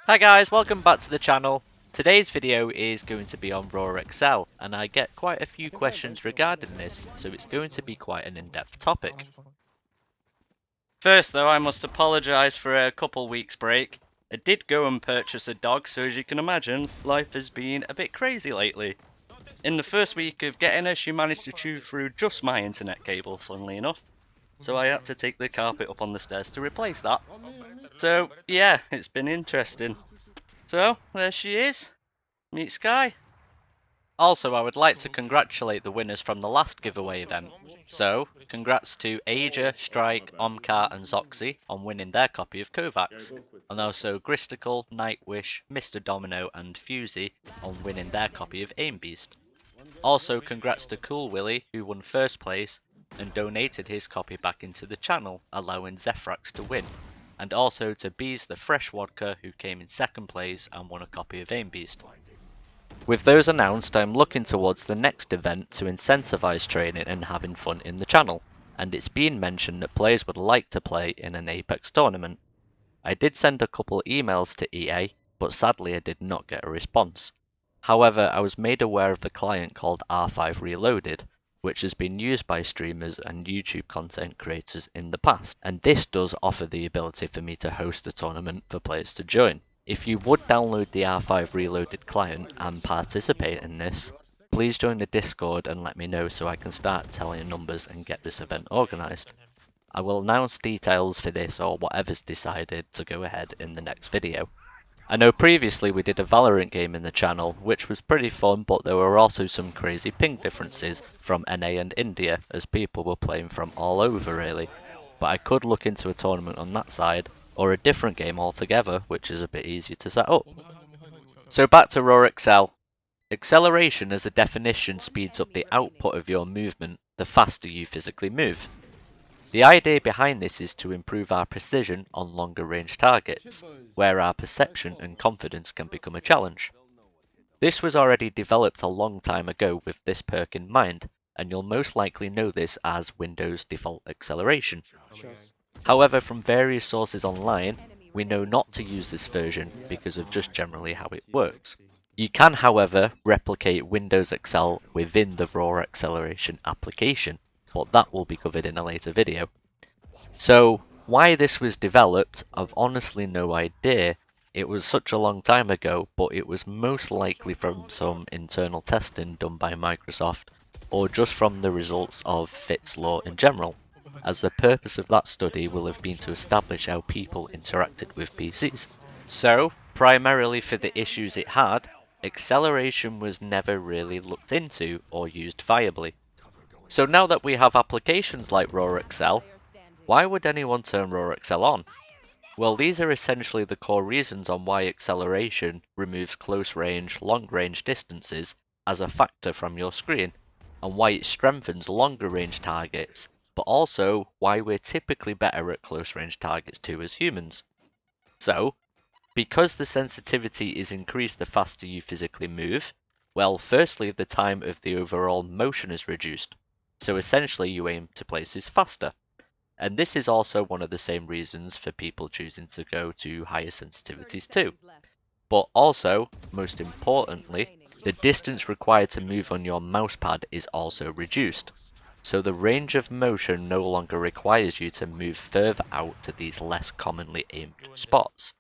Hi guys, welcome back to the channel. Today's video is going to be on raw accel, and I get quite a few questions regarding this, so it's going to be quite an in-depth topic. First though, I must apologise for a couple weeks break. I did go and purchase a dog, so as you can imagine, life has been a bit crazy lately. In the first week of getting her, she managed to chew through just my internet cable, funnily enough. So I had to take the carpet up on the stairs to replace that. So yeah, it's been interesting. So there she is. Meet Skye. Also, I would like to congratulate the winners from the last giveaway event. So, congrats to Aja, Strike, Omcar and Zoxy on winning their copy of Kovacs. And also Gristicle, Nightwish, Mr. Domino and Fusey on winning their copy of Aim Beast. Also, congrats to Cool Willy who won first place and donated his copy back into the channel, allowing Zefrax to win. And also to Bees the Fresh Vodka who came in second place and won a copy of Aim Beast. With those announced, I'm looking towards the next event to incentivise training and having fun in the channel, and it's been mentioned that players would like to play in an Apex tournament. I did send a couple emails to EA, but sadly I did not get a response. However, I was made aware of a client called R5 Reloaded, which has been used by streamers and YouTube content creators in the past, and this does offer the ability for me to host a tournament for players to join. If you would download the R5 Reloaded client and participate in this, please join the Discord and let me know so I can start telling numbers and get this event organised. I will announce details for this or whatever's decided to go ahead in the next video. I know previously we did a Valorant game in the channel, which was pretty fun, but there were also some crazy ping differences from NA and India, as people were playing from all over really. But I could look into a tournament on that side, or a different game altogether, which is a bit easier to set up. So back to raw accel. Acceleration as a definition speeds up the output of your movement the faster you physically move. The idea behind this is to improve our precision on longer range targets, where our perception and confidence can become a challenge. This was already developed a long time ago with this perk in mind, and you'll most likely know this as Windows Default Acceleration. However, from various sources online, we know not to use this version because of just generally how it works. You can, however, replicate Windows accel within the raw acceleration application, but that will be covered in a later video. So, why this was developed, I've honestly no idea. It was such a long time ago, but it was most likely from some internal testing done by Microsoft, or just from the results of Fitts law in general, as the purpose of that study will have been to establish how people interacted with PCs. So, primarily for the issues it had, acceleration was never really looked into or used viably. So now that we have applications like raw accel, why would anyone turn raw accel on? Well, these are essentially the core reasons on why acceleration removes close range, long range distances as a factor from your screen, and why it strengthens longer range targets, but also why we're typically better at close range targets too as humans. So, because the sensitivity is increased the faster you physically move, well, firstly, the time of the overall motion is reduced. So essentially, you aim to places faster. And this is also one of the same reasons for people choosing to go to higher sensitivities too. But also, most importantly, the distance required to move on your mousepad is also reduced. So the range of motion no longer requires you to move further out to these less commonly aimed spots.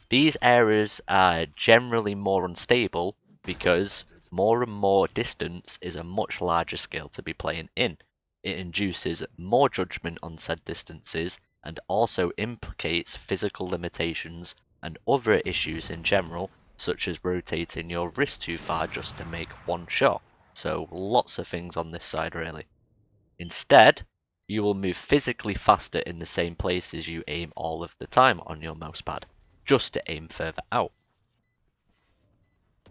These areas are generally more unstable because more and more distance is a much larger scale to be playing in. It induces more judgment on said distances and also implicates physical limitations and other issues in general, such as rotating your wrist too far just to make one shot. So lots of things on this side really. Instead, you will move physically faster in the same places you aim all of the time on your mousepad, just to aim further out.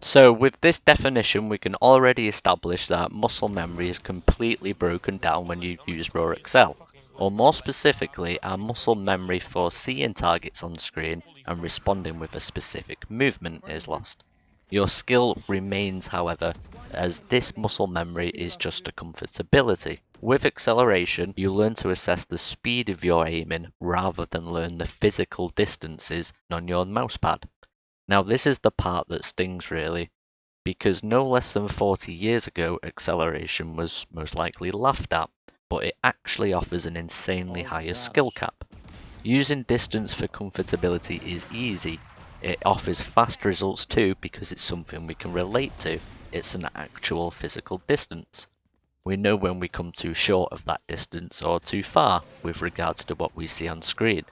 So with this definition, we can already establish that muscle memory is completely broken down when you use raw accel, or more specifically, our muscle memory for seeing targets on screen and responding with a specific movement is lost. Your skill remains, however, as this muscle memory is just a comfortability. With acceleration, you learn to assess the speed of your aiming rather than learn the physical distances on your mousepad. Now this is the part that stings really, because no less than 40 years ago acceleration was most likely laughed at, but it actually offers an insanely higher skill cap. Using distance for comfortability is easy. It offers fast results too because it's something we can relate to. It's an actual physical distance. We know when we come too short of that distance or too far with regards to what we see on screen.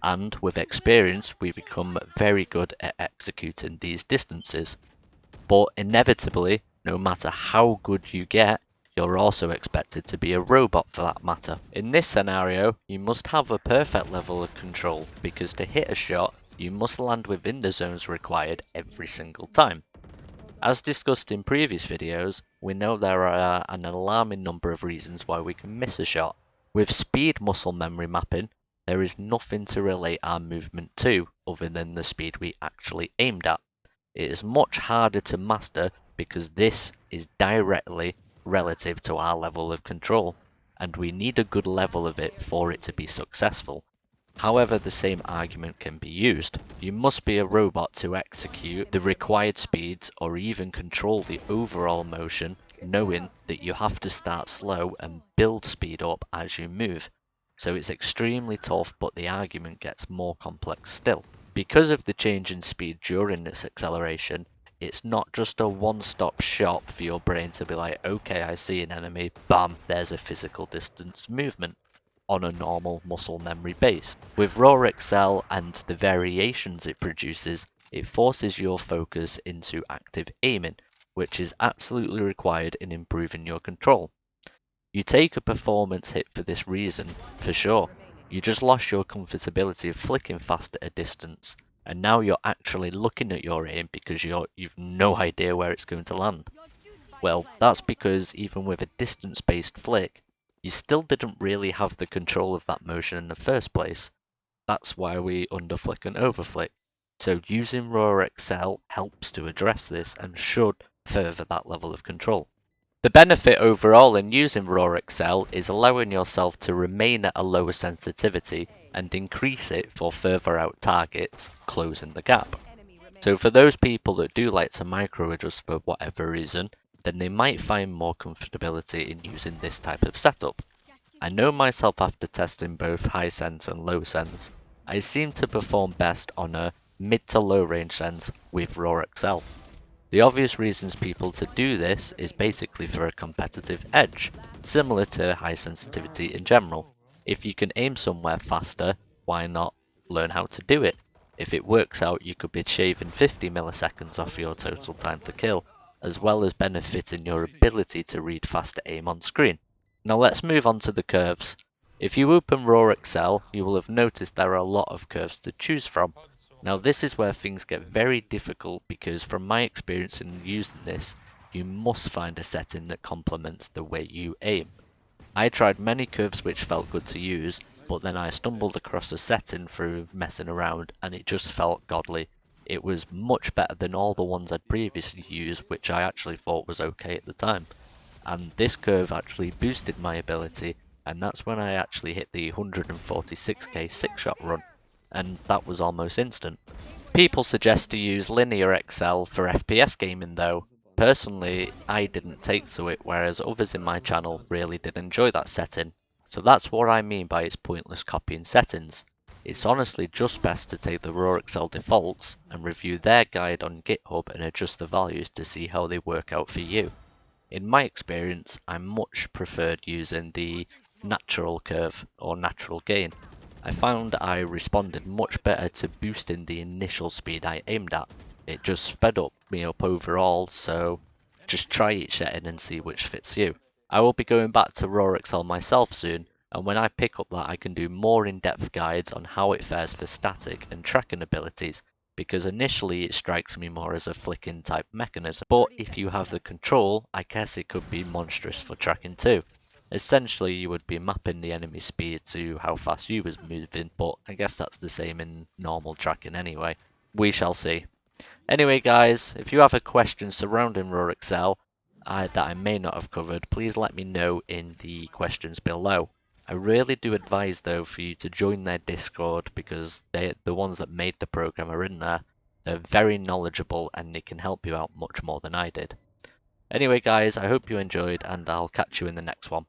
And with experience, we become very good at executing these distances. But inevitably, no matter how good you get, you're also expected to be a robot for that matter. In this scenario, you must have a perfect level of control because to hit a shot, you must land within the zones required every single time. As discussed in previous videos, we know there are an alarming number of reasons why we can miss a shot. With speed muscle memory mapping, there is nothing to relate our movement to other than the speed we actually aimed at. It is much harder to master because this is directly relative to our level of control, and we need a good level of it for it to be successful. However, the same argument can be used. You must be a robot to execute the required speeds or even control the overall motion, knowing that you have to start slow and build speed up as you move. So it's extremely tough, but the argument gets more complex still. Because of the change in speed during this acceleration, it's not just a one-stop shop for your brain to be like, okay, I see an enemy, bam, there's a physical distance movement on a normal muscle memory base. With raw accel and the variations it produces, it forces your focus into active aiming, which is absolutely required in improving your control. You take a performance hit for this reason, for sure. You just lost your comfortability of flicking fast at a distance, and now you're actually looking at your aim because you've no idea where it's going to land. Well, that's because even with a distance-based flick, you still didn't really have the control of that motion in the first place. That's why we underflick and overflick. So using raw accel helps to address this and should further that level of control. The benefit overall in using raw accel is allowing yourself to remain at a lower sensitivity and increase it for further out targets, closing the gap. So for those people that do like to micro adjust for whatever reason, then they might find more comfortability in using this type of setup. I know myself after testing both high Sens and low Sens, I seem to perform best on a mid to low range Sens with raw accel. The obvious reasons people to do this is basically for a competitive edge, similar to high sensitivity in general. If you can aim somewhere faster, why not learn how to do it? If it works out, you could be shaving 50 milliseconds off your total time to kill, as well as benefiting your ability to read faster aim on screen. Now let's move on to the curves. If you open raw accel, you will have noticed there are a lot of curves to choose from. Now this is where things get very difficult because from my experience in using this, you must find a setting that complements the way you aim. I tried many curves which felt good to use, but then I stumbled across a setting through messing around and it just felt godly. It was much better than all the ones I'd previously used, which I actually thought was okay at the time. And this curve actually boosted my ability, and that's when I actually hit the 146k 6-shot run, and that was almost instant. People suggest to use linear accel for FPS gaming though. Personally, I didn't take to it, whereas others in my channel really did enjoy that setting. So that's what I mean by it's pointless copying settings. It's honestly just best to take the raw accel defaults and review their guide on GitHub and adjust the values to see how they work out for you. In my experience, I much preferred using the natural curve or natural gain. I found I responded much better to boosting the initial speed I aimed at. It just sped me up overall, so just try each setting and see which fits you. I will be going back to raw accel myself soon, and when I pick up that I can do more in-depth guides on how it fares for static and tracking abilities, because initially it strikes me more as a flicking type mechanism, but if you have the control, I guess it could be monstrous for tracking too. Essentially, you would be mapping the enemy speed to how fast you was moving, but I guess that's the same in normal tracking anyway. We shall see. Anyway guys, if you have a question surrounding raw accel that I may not have covered, please let me know in the questions below. I really do advise though for you to join their Discord because the ones that made the program are in there. They're very knowledgeable and they can help you out much more than I did. Anyway guys, I hope you enjoyed and I'll catch you in the next one.